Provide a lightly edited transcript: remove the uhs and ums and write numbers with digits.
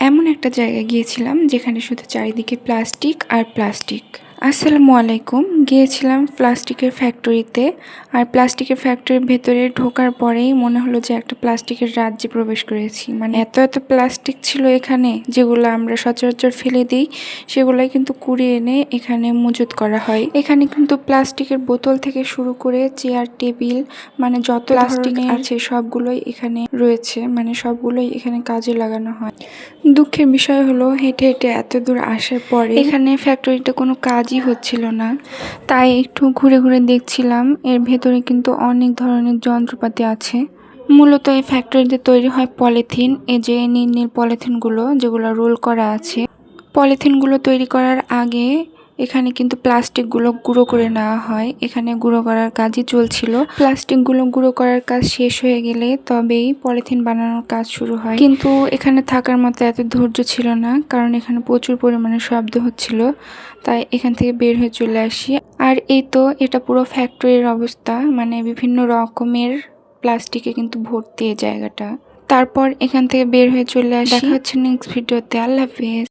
এমন একটা জায়গায় গিয়েছিলাম যেখানে শুধু চারিদিকে প্লাস্টিক আর প্লাস্টিক। আসসালামু আলাইকুম। গিয়েছিলাম প্লাস্টিকের ফ্যাক্টরিতে। আর প্লাস্টিকের ফ্যাক্টরির ভেতরে ঢোকার পরেই মনে হলো যে একটা প্লাস্টিকের রাজ্যে প্রবেশ করেছি। মানে এত এত প্লাস্টিক ছিল এখানে, যেগুলো আমরা সচরাচর ফেলে দিই সেগুলোই কিন্তু কুড়িয়ে এনে এখানে মজুত করা হয়। এখানে কিন্তু প্লাস্টিকের বোতল থেকে শুরু করে চেয়ার, টেবিল, মানে যত প্লাস্টিক আছে সবগুলোই এখানে রয়েছে, মানে সবগুলোই এখানে কাজে লাগানো হয়। দুঃখের বিষয় হলো হেঁটে হেঁটে এত দূর আসার পরে এখানে ফ্যাক্টরিতে কোনো কাজই হচ্ছিল না। তাই একটু ঘুরে ঘুরে দেখছিলাম। এর ভেতরে কিন্তু অনেক ধরনের যন্ত্রপাতি আছে। মূলত এই ফ্যাক্টরিতে তৈরি হয় পলিথিন। এই যে নীল নীল পলিথিনগুলো যেগুলো রোল করা আছে, পলিথিনগুলো তৈরি করার আগে এখানে কিন্তু প্লাস্টিকগুলো গুঁড়ো করে নেওয়া হয়। এখানে গুঁড়ো করার কাজই চলছিল। প্লাস্টিকগুলো গুঁড়ো করার কাজ শেষ হয়ে গেলে তবেই পলিথিন বানানোর কাজ শুরু হয়। কিন্তু এখানে থাকার মতো এত ধৈর্য ছিল না, কারণ এখানে প্রচুর পরিমাণে শব্দ হচ্ছিল। তাই এখান থেকে বের হয়ে চলে আসি। আর এই তো এটা পুরো ফ্যাক্টরির অবস্থা, মানে বিভিন্ন রকমের প্লাস্টিকে কিন্তু ভর্তি এই জায়গাটা। তারপর এখান থেকে বের হয়ে চলে আসি। দেখা হচ্ছে নেক্সট ভিডিওতে। আল্লাহ হাফেজ।